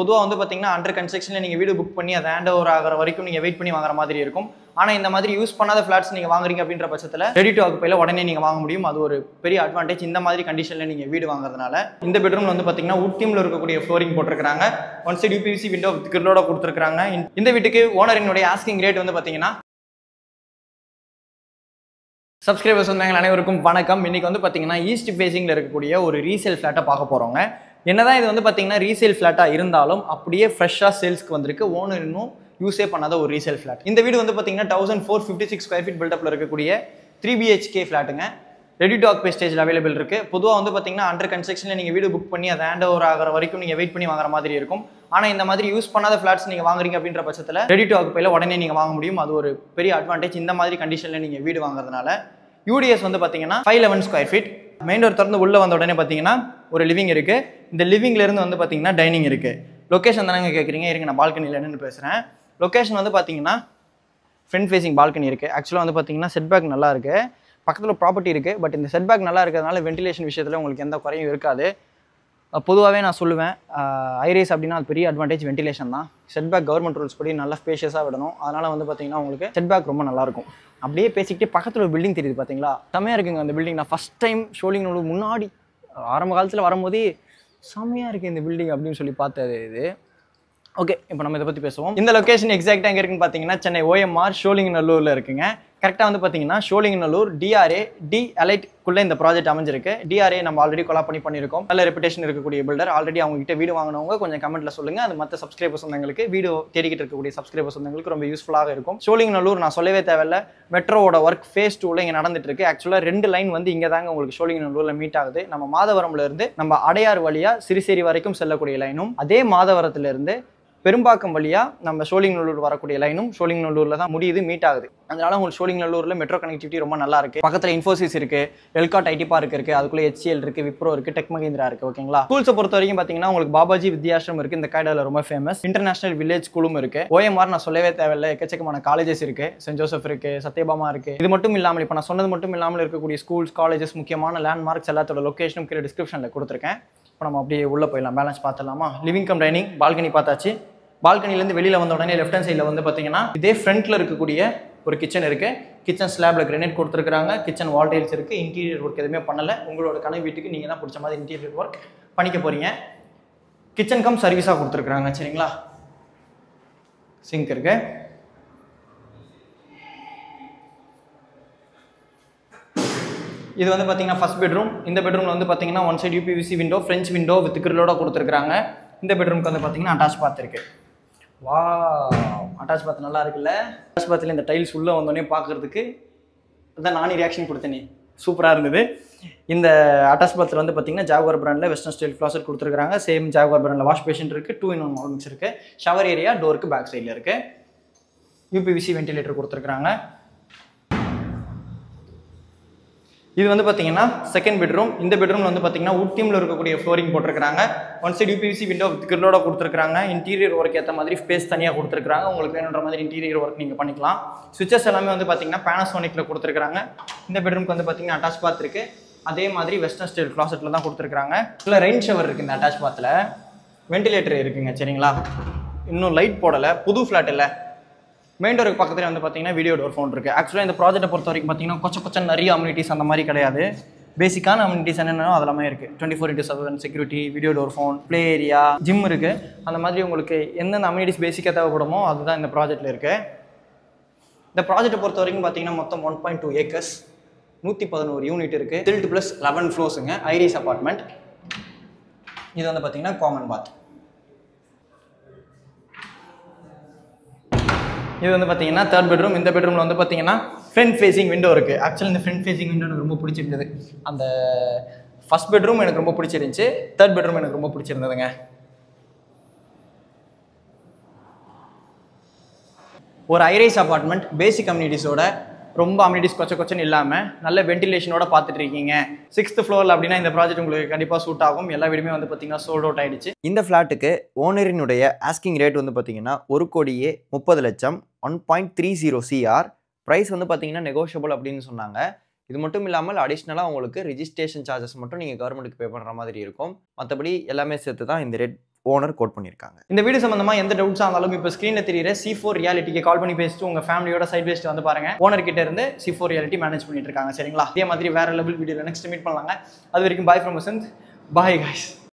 பொதுவா வந்து பாத்தீங்கன்னா அண்டர் கன்ஸ்ட்ரக்ஷன்ல நீங்க வீடு புக் பண்ணி அதை ஹேண்ட் ஓவர் ஆகிற வரைக்கும் நீங்க வெயிட் பண்ணி வாங்குற மாதிரி இருக்கும். ஆனா இந்த மாதிரி யூஸ் பண்ணாத ஃபிளாட்ஸ் நீங்க வாங்குறீங்க அப்படின்ற பட்சத்துல ரெடி டு ஆக்குபைல உடனே நீங்க வாங்க முடியும். அது ஒரு பெரிய அட்வான்டேஜ் இந்த மாதிரி கண்டிஷன்ல நீங்க வீடு வாங்குறதுனால. இந்த பெட்ரூம்ல வந்து பாத்தீங்கன்னா wood theme-ல இருக்கக்கூடிய ஃப்ளோரிங் போட்டிருக்காங்க. One side UPVC window with கிரில்லோட கொடுத்திருக்காங்க. இந்த வீட்டுக்கு ஓனரினுடைய ஆஸ்கிங் ரேட் வந்து பாத்தீங்கன்னா சப்ஸ்கிரைபர்ஸ் வந்தாங்க அனைவருக்கும் வணக்கம். இன்னைக்கு வந்து பாத்தீங்கன்னா ஈஸ்ட் ஃபேசிங்ல இருக்கக்கூடிய ஒரு ரீசேல் ஃபிளாட்டை பார்க்க போறோங்க. என்னதான் இது வந்து பாத்தீங்கன்னா ரீசேல் ஃபிளாட்டா இருந்தாலும் அப்படியே ஃப்ரெஷ்ஷா சேல்ஸ்க்கு வந்திருக்கு. ஓனர் இன்னும் யூஸே பண்ணாத ஒரு ரீசேல் ஃபிளாட். இந்த வீடு வந்து பாத்தீங்கன்னா 1456 ஸ்கொயர் ஃபீட் பில்டப்ல இருக்கக்கூடிய 3 BHK ஃபிளாட்டுங்க. ரெடி டு ஆக்குபை ஸ்டேஜ்ல அவைலபிள் இருக்கு. பொதுவாக வந்து பாத்தீங்கன்னா அண்டர் கன்ஸ்ட்ரக்ஷன்ல நீங்க வீடு புக் பண்ணி அதை ஹேண்ட் ஓவர் ஆகிற வரைக்கும் நீங்க வெயிட் பண்ணி வாங்குற மாதிரி இருக்கும். ஆனா இந்த மாதிரி யூஸ் பண்ணாத ஃபிளாட்ஸ் நீங்க வாங்குறீங்க அப்படின்ற பட்சத்துல ரெடி டு ஆக்குபைல உடனே நீங்க வாங்க முடியும். அது ஒரு பெரிய அட்வான்டேஜ் இந்த மாதிரி கண்டிஷன்ல நீங்க வீடு வாங்குறதுனால. யூடிஎஸ் வந்து பாத்தீங்கன்னா 511 ஸ்கொயர் ஃபீட். மெயின் டோர் திறந்து உள்ள வந்த உடனே பாத்தீங்கன்னா ஒரு லிவிங் இருக்கு. இந்த லிவிங்ல இருந்து வந்து பாத்தீங்கன்னா டைனிங் இருக்கு. லொகேஷன் தானங்க கேட்குறீங்க, இருங்க நான் பால்கனியில் என்னன்னு பேசுறேன். லொகேஷன் வந்து பாத்தீங்கன்னா ஃப்ரண்ட் ஃபேசிங் பால்கனி இருக்கு. ஆக்சுவலாக வந்து பாத்தீங்கன்னா செட்பேக் நல்லா இருக்கு. பக்கத்தில் ப்ராப்பர்ட்டி இருக்கு. பட் இந்த செட்பேக் நல்லா இருக்கிறதுனால வென்டிலேஷன் விஷயத்தில் உங்களுக்கு எந்த குறையும் இருக்காது. பொதுவாகவே நான் சொல்லுவேன், ஐரேஸ் அப்படின்னா அது பெரிய அட்வான்டேஜ் வென்டிலேஷன் தான். செட்பேக் கவர்மெண்ட் ரூல்ஸ் படி நல்லா ஸ்பேஷியஸாக விடணும். அதனால வந்து பார்த்தீங்கன்னா உங்களுக்கு செட்பேக் ரொம்ப நல்லாயிருக்கும். அப்படியே பேசிக்கிட்டே பக்கத்தில் ஒரு பில்டிங் தெரியுது பார்த்தீங்களா, செம்மையாக இருக்குங்க அந்த பில்டிங். நான் ஃபஸ்ட் டைம் ஷோலிங்கநல்லூர் முன்னாடி ஆரம்ப காலத்தில் வரும்போதே செம்மையாக இருக்குது இந்த பில்டிங் அப்படின்னு சொல்லி பார்த்தது இது. ஓகே, இப்போ நம்ம இதை பற்றி பேசுவோம். இந்த லொக்கேஷன் எக்ஸாக்டாக எங்கே இருக்குன்னு பார்த்தீங்கன்னா சென்னை OMR ஷோலிங்கநல்லூரில் இருக்குங்க. கரெக்டாக வந்து பார்த்தீங்கன்னா ஷோலிங்கநல்லூர் DRA டி அலைட்குள்ளே இந்த ப்ராஜெக்ட் அமைஞ்சிருக்கு. DRA நம்ம ஆல்ரெடி கொலாப் பண்ணியிருக்கோம். நல்ல ரெப்புடேஷன் இருக்கக்கூடிய பில்டர். ஆல்ரெடி அவங்க கிட்ட வீடு வாங்கினவங்க கொஞ்சம் கமெண்ட்ல சொல்லுங்க. அது மற்ற சப்ஸ்கிரைபர்ஸ் வந்தவங்களுக்கு வீடியோ தேடிக்கிட்டு இருக்கக்கூடிய சப்ஸ்கிரைபர்ஸ் வந்தவங்களுக்கு ரொம்ப யூஸ்ஃபுல்லாக இருக்கும். ஷோலிங்கநல்லூர் நான் சொல்லவே தேவையில்ல, மெட்ரோவோட ஒர்க் ஃபேஸ் 2ல இங்கே நடந்துட்டு இருக்கு. ஆக்சுவலாக 2 லைன் வந்து இங்கே தாங்க உங்களுக்கு ஷோலிங்கநல்லூரில் மீட் ஆகுது. நம்ம மாதவரம்ல இருந்து நம்ம அடையார் வழியா சிறுசேரி வரைக்கும் செல்லக்கூடிய லைனும், அதே மாதவரத்துல இருந்து பெரும்பாக்கம் வழியா நம்ம ஷோலிங்கநல்லூர் வரக்கூடிய லைனும் ஷோலிங்கநல்லூர்ல தான் முடியுது, மீட் ஆகுது. அதனால உங்களுக்கு ஷோலிங்கநல்லூர்ல மெட்ரோ கனெக்டிவிட்டி ரொம்ப நல்லா இருக்கு. பக்கத்துல இன்ஃபோசிஸ் இருக்கு, எல்காட் ஐடி பார்க் இருக்கு, அதுக்குள்ள HCL இருக்கு, விப்ரோ இருக்கு, டெக் மஹிந்திரா இருக்கு. ஓகேங்களா, ஸ்கூல்ஸை பொறுத்த வரைக்கும் பாத்தீங்கன்னா உங்களுக்கு பாபாஜி வித்யாசிரம் இருக்கு. இந்த காய்டால ரொம்ப ஃபேமஸ். இன்டர்நேஷனல் வில்லேஜ் ஸ்கூலும் இருக்கு. OMR நான் சொல்லவே தேவையில்லை, எக்கச்சக்கமான காலேஜஸ் இருக்கு. சென்ட் ஜோசப் இருக்கு, சத்யபாமா இருக்கு. இது மட்டும் இல்லாமல் இப்போ நான் சொன்னது மட்டும் இல்லாமல் இருக்கக்கூடிய ஸ்கூல்ஸ், காலேஜஸ், முக்கியமான லேண்ட்மார்க்ஸ் எல்லாத்தோட லொகேஷனும் கீழே டிஸ்கிரிப்ஷன்ல கொடுத்துருக்கேன். இப்போ நம்ம அப்படியே உள்ள போயிடலாம், பேலன்ஸ் பார்த்துடலாமா. லிவிங் கம் டைனிங், பால்கனி பார்த்தாச்சு. பால்கனிலேருந்து வெளியில் வந்த உடனே லெஃப்ட் ஹேண்ட் சைடில் வந்து பார்த்தீங்கன்னா இதே ஃப்ரண்ட்டில் இருக்கக்கூடிய ஒரு கிச்சன் இருக்குது. கிச்சன் ஸ்லாப்ல கிரனைட் கொடுத்துருக்காங்க. கிச்சன் வால் டைல்ஸ் இருக்குது. இன்டீரியர் ஒர்க் எதுவுமே பண்ணலை. உங்களோட கனவு வீட்டுக்கு நீங்கள் தான் பிடிச்ச மாதிரி இன்டீரியர் ஒர்க் பண்ணிக்க போகிறீங்க. கிச்சன் கம் சர்வீஸாக கொடுத்துருக்குறாங்க. சரிங்களா, சிங்க் இருக்கு. இது வந்து பார்த்தீங்கன்னா ஃபர்ஸ்ட் பெட்ரூம். இந்த பெட்ரூமில் வந்து பார்த்தீங்கன்னா one side UPVC window, French window with கிரில்லோட கொடுத்துருக்காங்க. இந்த பெட்ரூமுக்கு வந்து பார்த்தீங்கன்னா அட்டாச் பாத் இருக்கு. வா, அட்டாச் பாத் நல்லா இருக்குல்ல. அட்டாச் பாத்தில் இந்த டைல்ஸ் உள்ளே வந்தோடனே பார்க்குறதுக்கு அதான் நானே ரியாக்ஷன் கொடுத்தேனே, சூப்பராக இருந்தது. இந்த அட்டாச் பாத்தில் வந்து பார்த்தீங்கன்னா ஜாகுவார் பிராண்டில் வெஸ்டர்ன் ஸ்டைல் க்ளாசட் கொடுத்துருக்காங்க. சேம் ஜாகுவார் பிராண்டில் வாஷ் பேஷன் இருக்குது. 2-in-1 மாடல்ஸ் இருக்குது. ஷவர் ஏரியா டோருக்கு பேக் சைடில் இருக்குது. UPVC வென்டிலேட்டர் கொடுத்துருக்காங்க. இது வந்து பார்த்தீங்கன்னா செகண்ட் பெட்ரூம். இந்த பெட்ரூம்ல வந்து பார்த்தீங்கன்னா wood theme-ல இருக்கக்கூடிய ஃப்ளோரிங் போட்டிருக்காங்க. One side UPVC window with கிரில்லோட கொடுத்துருக்காங்க. இன்டீரியர் ஒர்க் ஏற்ற மாதிரி ஸ்பேஸ் தனியாக கொடுத்துருக்காங்க. உங்களுக்கு வேணுன்ற மாதிரி இன்டீரியர் ஒர்க் நீங்கள் பண்ணிக்கலாம். சுவிச்சஸ் எல்லாமே வந்து பார்த்தீங்கன்னா பேனாசோனிக்ல கொடுத்துருக்காங்க. இந்த பெட்ரூம்க்கு வந்து பார்த்தீங்கன்னா அட்டாச் பாத் இருக்கு. அதே மாதிரி வெஸ்டர்ன் ஸ்டைல் கிளாசெட்ல தான் கொடுத்துருக்காங்க. இல்லை ரெயின் ஷவர் இருக்கு. இந்த அட்டாச் பாத்தில் வென்டிலேட்டர் இருக்குங்க. சரிங்களா, இன்னும் லைட் போடலை, புது ஃபிளாட் இல்லை. மெயின் டோருக்கு பக்கத்தில் வந்து பார்த்தீங்கன்னா வீடியோ டோர் ஃபோன் இருக்குது. ஆக்சுவலாக இந்த ப்ராஜெக்ட்டை பொறுத்த வரைக்கும் பார்த்தீங்கன்னா கொச்சம் நிறைய அம்யூனிட்டிஸ் அந்த மாதிரி கிடையாது. பேசிக்கான அம்யூனிட்டிஸ் என்னென்னோ அதெல்லாமே இருக்குது. 24/7 security, video door phone, play area, gym இருக்குது. அந்த மாதிரி உங்களுக்கு எந்தெந்த அம்யூனிட்டிஸ் பேசிக்காக தேவைப்படுமோ அதுதான் இந்த ப்ராஜெக்ட்டில் இருக்குது. இந்த ப்ராஜெக்ட்டை பொறுத்த வரைக்கும் பார்த்தீங்கன்னா மொத்தம் 1.2 ஏக்கர்ஸ், 111 யூனிட் இருக்குது. தில்ட் ப்ளஸ் 11 ஃப்ளோர்ஸுங்க. Iris apartment. இது வந்து பார்த்தீங்கன்னா காமன் பாத். இது வந்து பார்த்தீங்கன்னா தேர்ட் பெட்ரூம். இந்த பெட்ரூமில் வந்து பார்த்தீங்கன்னா ஃப்ரண்ட் ஃபேசிங் விண்டோ இருக்குது. ஆக்சுவலி இந்த ஃப்ரண்ட் ஃபேசிங் விண்டோ எனக்கு ரொம்ப பிடிச்சிருந்தது. அந்த ஃபர்ஸ்ட் பெட்ரூம் எனக்கு ரொம்ப பிடிச்சிருந்துச்சு. தேர்ட் பெட்ரூம் எனக்கு ரொம்ப பிடிச்சிருந்ததுங்க. ஒரு ஐரைஸ் அப்பார்ட்மெண்ட், பேசிக் கம்யூனிட்டிஸோட, ரொம்ப அம்யூனிட்டிஸ் கொச்சன்னு இல்லாமல் நல்ல வென்டிலேஷனோட பார்த்துட்டு இருக்கீங்க 6th ஃப்ளோரில் அப்படின்னா இந்த ப்ராஜெக்ட் உங்களுக்கு கண்டிப்பாக சூட் ஆகும். எல்லா வீடுமே வந்து பார்த்தீங்கன்னா சோல்ட் அவுட் ஆயிடுச்சு. இந்த ஃப்ளாட்டுக்கு ஓனரினுடைய ஆஸ்கிங் ரேட் வந்து பார்த்தீங்கன்னா 1,30,00,000, 1.30 CR. ப்ரைஸ் வந்து பார்த்தீங்கன்னா நெகோஷியபிள் அப்படின்னு சொன்னாங்க. இது மட்டும் இல்லாமல் அடிஷ்னலாக உங்களுக்கு ரிஜிஸ்ட்ரேஷன் சார்ஜஸ் மட்டும் நீங்கள் கவர்மெண்ட்டுக்கு பே பண்ணுற மாதிரி இருக்கும். மற்றபடி எல்லாமே சேர்த்து தான் இந்த ரேட் ஓனர் கோட் பண்ணியிருக்காங்க. இந்த வீடியோ சம்பந்தமா எந்த டவுட்ஸாக இருந்தாலும் இப்போ ஸ்க்ரீனில் தெரியுற C4 ரியாலிட்டிக்கு கால் பண்ணி பேசிட்டு உங்கள் ஃபேமிலியோட சைட் பேஸ்ட் வந்து பாருங்க. ஓனர் கிட்ட இருந்து C4 ரியாலிட்டி மேனேஜ் பண்ணிட்டு இருக்காங்க. சரிங்களா? இதே மாதிரி வேற லெவல் வீடியோவில் நெக்ஸ்ட் மீட் பண்ணலாங்க. அது வரைக்கும் bye from Vasanth. Bye guys.